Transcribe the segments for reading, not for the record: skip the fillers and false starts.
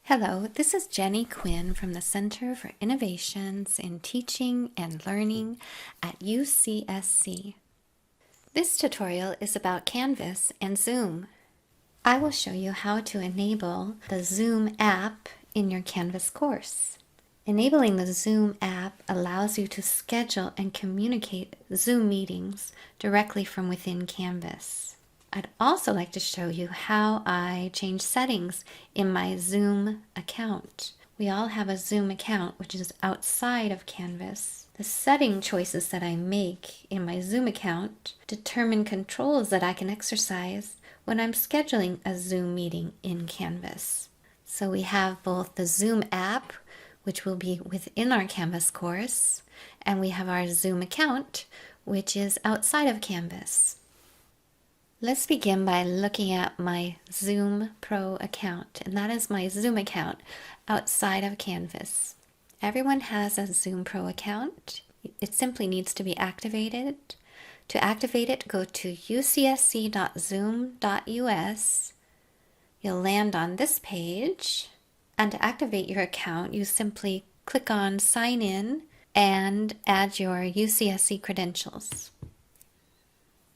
Hello, this is Jenny Quinn from the Center for Innovations in Teaching and Learning at UCSC. This tutorial is about Canvas and Zoom. I will show you how to enable the Zoom app in your Canvas course. Enabling the Zoom app allows you to schedule and communicate Zoom meetings directly from within Canvas. I'd also like to show you how I change settings in my Zoom account. We all have a Zoom account which is outside of Canvas. The setting choices that I make in my Zoom account determine controls that I can exercise when I'm scheduling a Zoom meeting in Canvas. So we have both the Zoom app, which will be within our Canvas course, and we have our Zoom account, which is outside of Canvas. Let's begin by looking at my Zoom Pro account, and that is my Zoom account outside of Canvas. Everyone has a Zoom Pro account. It simply needs to be activated. To activate it, go to ucsc.zoom.us. You'll land on this page, and to activate your account, you simply click on Sign In and add your UCSC credentials.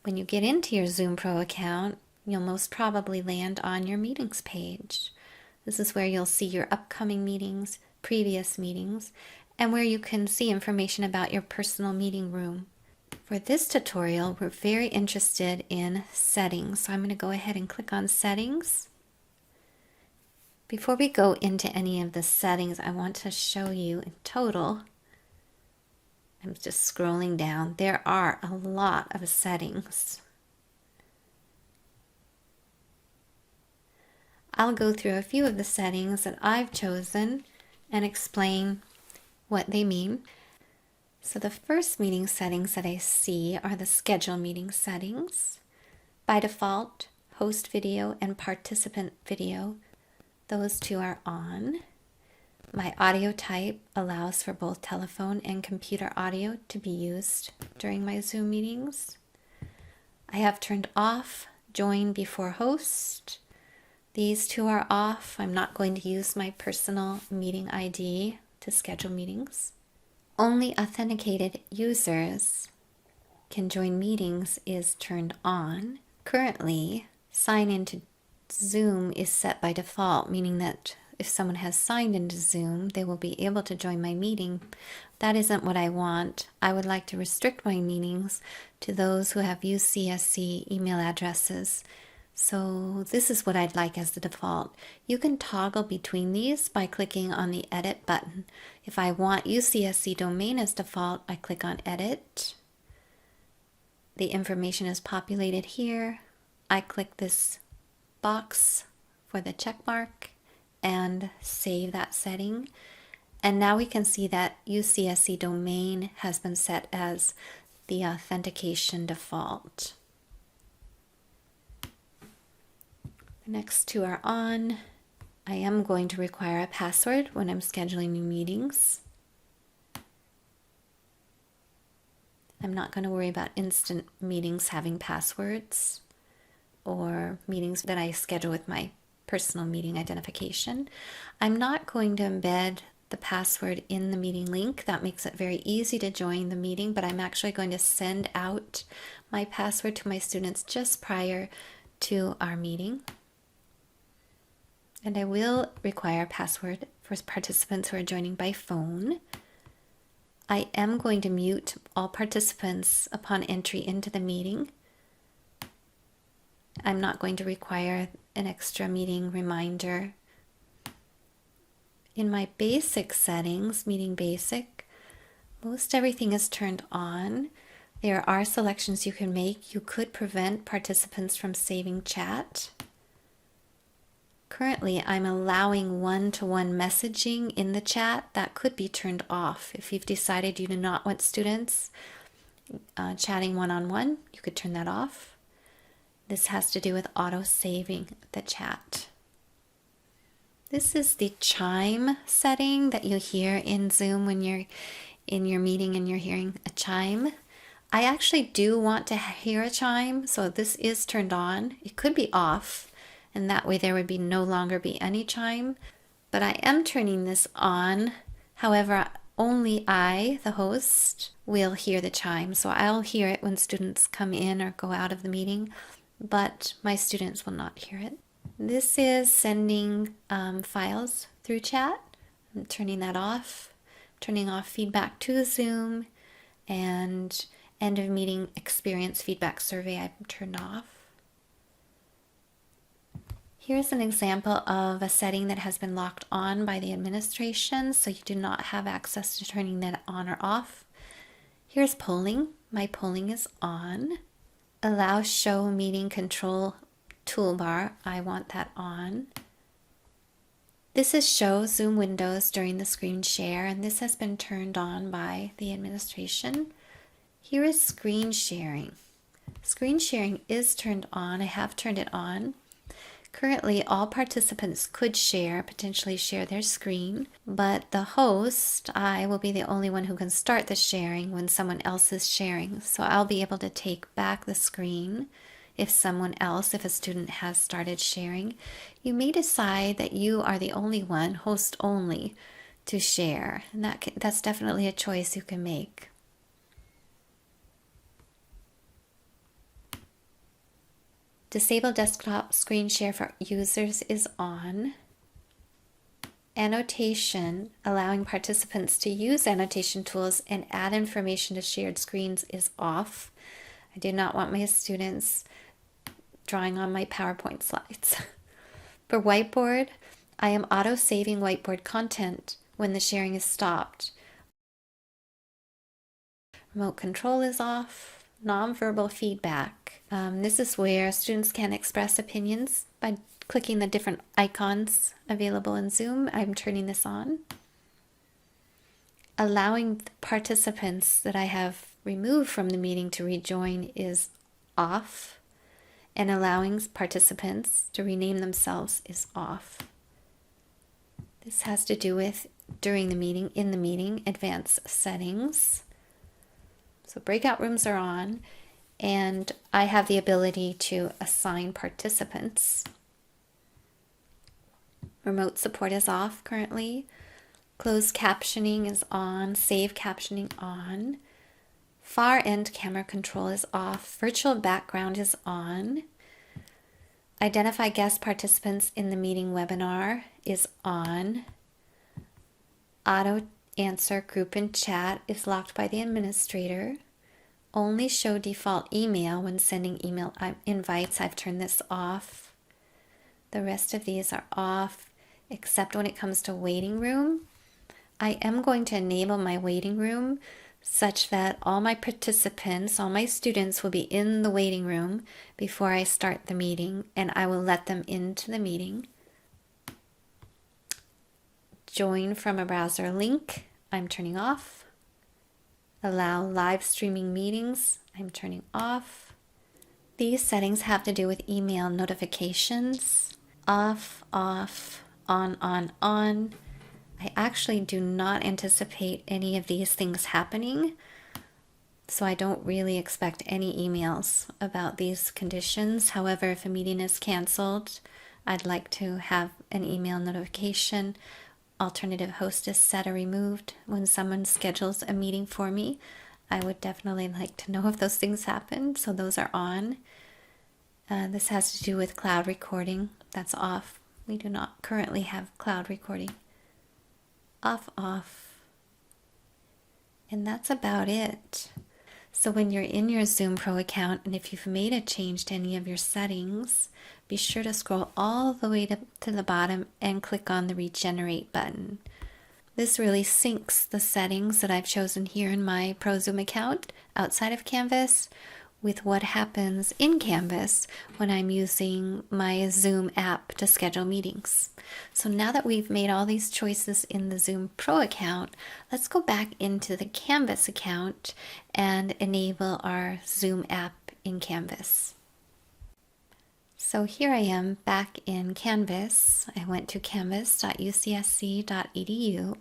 When you get into your Zoom Pro account, you'll most probably land on your meetings page. This is where you'll see your upcoming meetings, previous meetings, and where you can see information about your personal meeting room. For this tutorial, we're very interested in settings, so I'm going to go ahead and click on Settings. Before we go into any of the settings, I want to show you in total. I'm just scrolling down. There are a lot of settings. I'll go through a few of the settings that I've chosen and explain what they mean. So the first meeting settings that I see are the schedule meeting settings. By default, host video and participant video, those two are on. My audio type allows for both telephone and computer audio to be used during my Zoom meetings. I have turned off Join Before Host. These two are off. I'm not going to use my personal meeting ID to schedule meetings. Only authenticated users can join meetings is turned on. Currently, sign into Zoom is set by default, meaning that if someone has signed into Zoom, they will be able to join my meeting. That isn't what I want. I would like to restrict my meetings to those who have UCSC email addresses. So this is what I'd like as the default. You can toggle between these by clicking on the Edit button. If I want UCSC domain as default, I click on Edit. The information is populated here. I click this box for the check mark and save that setting. And now we can see that UCSC domain has been set as the authentication default. The next two are on. I am going to require a password when I'm scheduling new meetings. I'm not going to worry about instant meetings having passwords or meetings that I schedule with my personal meeting identification. I'm not going to embed the password in the meeting link. That makes it very easy to join the meeting, but I'm actually going to send out my password to my students just prior to our meeting. And I will require a password for participants who are joining by phone. I am going to mute all participants upon entry into the meeting. I'm not going to require an extra meeting reminder. In my basic settings, meeting basic, most everything is turned on. There are selections you can make. You could prevent participants from saving chat. Currently, I'm allowing one-to-one messaging in the chat. That could be turned off. If you've decided you do not want students chatting one-on-one, you could turn that off. This has to do with auto-saving the chat. This is the chime setting that you hear in Zoom when you're in your meeting and you're hearing a chime. I actually do want to hear a chime, so this is turned on. It could be off, and that way there would be no longer be any chime. but I am turning this on. However, only I, the host, will hear the chime. So I'll hear it when students come in or go out of the meeting, but my students will not hear it. This is sending files through chat. I'm turning that off, turning off feedback to Zoom, and end of meeting experience feedback survey I've turned off. Here's an example of a setting that has been locked on by the administration, so you do not have access to turning that on or off. Here's polling. My polling is on. Allow show meeting control toolbar. I want that on. This is show Zoom windows during the screen share, and this has been turned on by the administration. Here is screen sharing. Screen sharing is turned on. I have turned it on. Currently, all participants could potentially share their screen, but the host, I, will be the only one who can start the sharing when someone else is sharing. So I'll be able to take back the screen if a student has started sharing. You may decide that you are the only one, host only, to share. And that's definitely a choice you can make. Disable desktop screen share for users is on. Annotation, allowing participants to use annotation tools and add information to shared screens, is off. I do not want my students drawing on my PowerPoint slides. For whiteboard, I am auto-saving whiteboard content when the sharing is stopped. Remote control is off. Nonverbal feedback. This is where students can express opinions by clicking the different icons available in Zoom. I'm turning this on. Allowing participants that I have removed from the meeting to rejoin is off, and allowing participants to rename themselves is off. This has to do with during the meeting, in the meeting, advanced settings. So breakout rooms are on, and I have the ability to assign participants. Remote support is off currently. Closed captioning is on. Save captioning on. Far end camera control is off. Virtual background is on. Identify guest participants in the meeting webinar is on. Auto answer group and chat is locked by the administrator. Only show default email when sending email invites. I've turned this off. The rest of these are off, except when it comes to waiting room. I am going to enable my waiting room such that all my participants, all my students will be in the waiting room before I start the meeting, and I will let them into the meeting. Join from a browser link, I'm turning off. Allow live streaming meetings, I'm turning off. These settings have to do with email notifications. Off, off, on, on. I actually do not anticipate any of these things happening, so I don't really expect any emails about these conditions. However, if a meeting is canceled, I'd like to have an email notification. Alternative hostess set or removed when someone schedules a meeting for me. I would definitely like to know if those things happen, so those are on. This has to do with cloud recording. That's off. We do not currently have cloud recording. Off, off. And that's about it. So when you're in your Zoom Pro account, and if you've made a change to any of your settings, be sure to scroll all the way to the bottom and click on the Regenerate button. This really syncs the settings that I've chosen here in my Pro Zoom account outside of Canvas with what happens in Canvas when I'm using my Zoom app to schedule meetings. So now that we've made all these choices in the Zoom Pro account, let's go back into the Canvas account and enable our Zoom app in Canvas. So here I am back in Canvas. I went to canvas.ucsc.edu,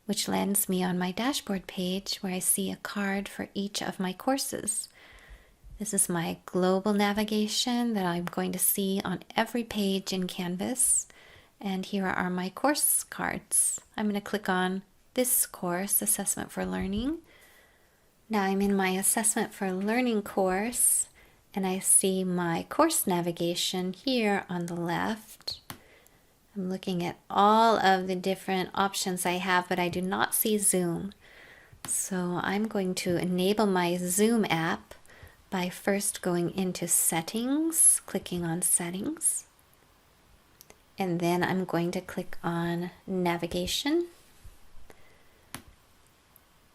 which lands me on my dashboard page where I see a card for each of my courses. This is my global navigation that I'm going to see on every page in Canvas, And here are my course cards. I'm going to click on this course, Assessment for Learning. Now I'm in my Assessment for Learning course, and I see my course navigation here on the left. I'm looking at all of the different options I have, but I do not see Zoom. So I'm going to enable my Zoom app by first going into Settings, clicking on Settings. And then I'm going to click on Navigation.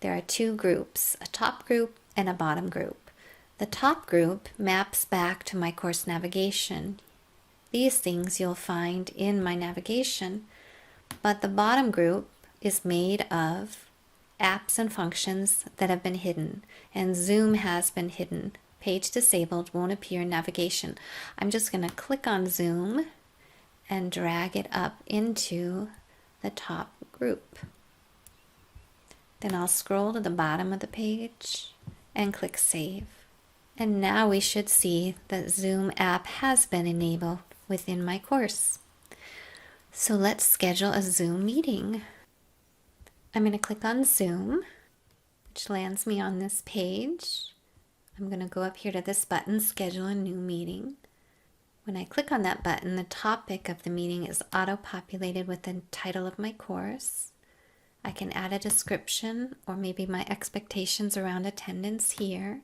There are two groups, a top group and a bottom group. The top group maps back to my course navigation. These things you'll find in my navigation, but the bottom group is made of apps and functions that have been hidden, and Zoom has been hidden. Page disabled, won't appear in navigation. I'm just going to click on Zoom and drag it up into the top group. Then I'll scroll to the bottom of the page and click Save. And now we should see that Zoom app has been enabled within my course. So let's schedule a Zoom meeting. I'm going to click on Zoom, which lands me on this page. I'm going to go up here to this button, Schedule a New Meeting. When I click on that button, the topic of the meeting is auto-populated with the title of my course. I can add a description or maybe my expectations around attendance here.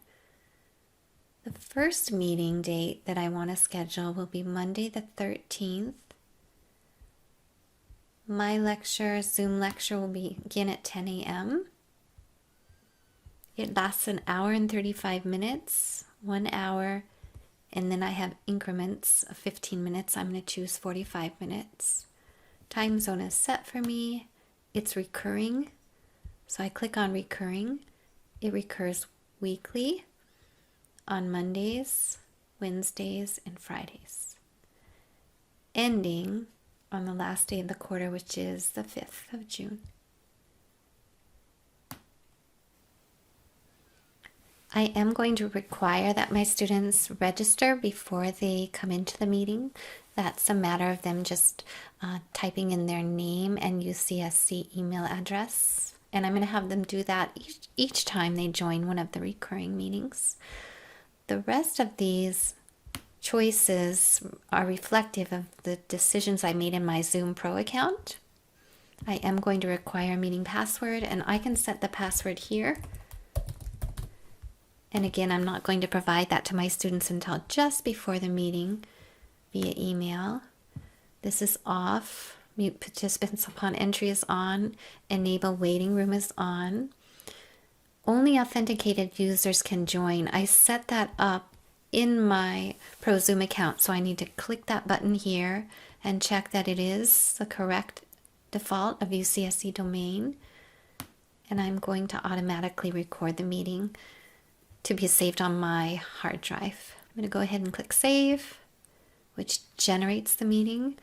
The first meeting date that I want to schedule will be Monday the 13th. My lecture, Zoom lecture, will begin at 10 a.m. It lasts an hour and 35 minutes, 1 hour, and then I have increments of 15 minutes. I'm going to choose 45 minutes. Time zone is set for me. It's recurring, so I click on recurring. It recurs weekly on Mondays, Wednesdays, and Fridays, ending on the last day of the quarter, which is the 5th of June. I am going to require that my students register before they come into the meeting. That's a matter of them just typing in their name and UCSC email address. And I'm going to have them do that each time they join one of the recurring meetings. The rest of these choices are reflective of the decisions I made in my Zoom Pro account. I am going to require a meeting password, and I can set the password here. And again, I'm not going to provide that to my students until just before the meeting via email. This is off. Mute participants upon entry is on. Enable waiting room is on. Only authenticated users can join. I set that up in my ProZoom account, so I need to click that button here and check that it is the correct default of UCSC domain. And I'm going to automatically record the meeting to be saved on my hard drive. I'm going to go ahead and click Save, which generates the meeting,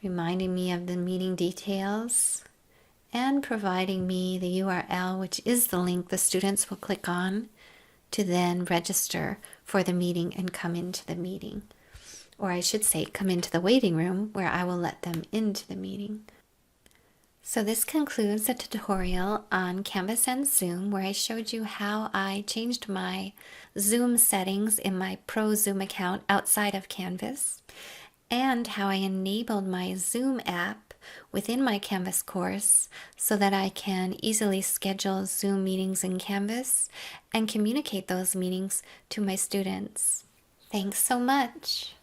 reminding me of the meeting details and providing me the URL, which is the link the students will click on to then register for the meeting and come into the meeting. Or I should say, come into the waiting room where I will let them into the meeting. So this concludes the tutorial on Canvas and Zoom, where I showed you how I changed my Zoom settings in my ProZoom account outside of Canvas, and how I enabled my Zoom app within my Canvas course so that I can easily schedule Zoom meetings in Canvas and communicate those meetings to my students. Thanks so much.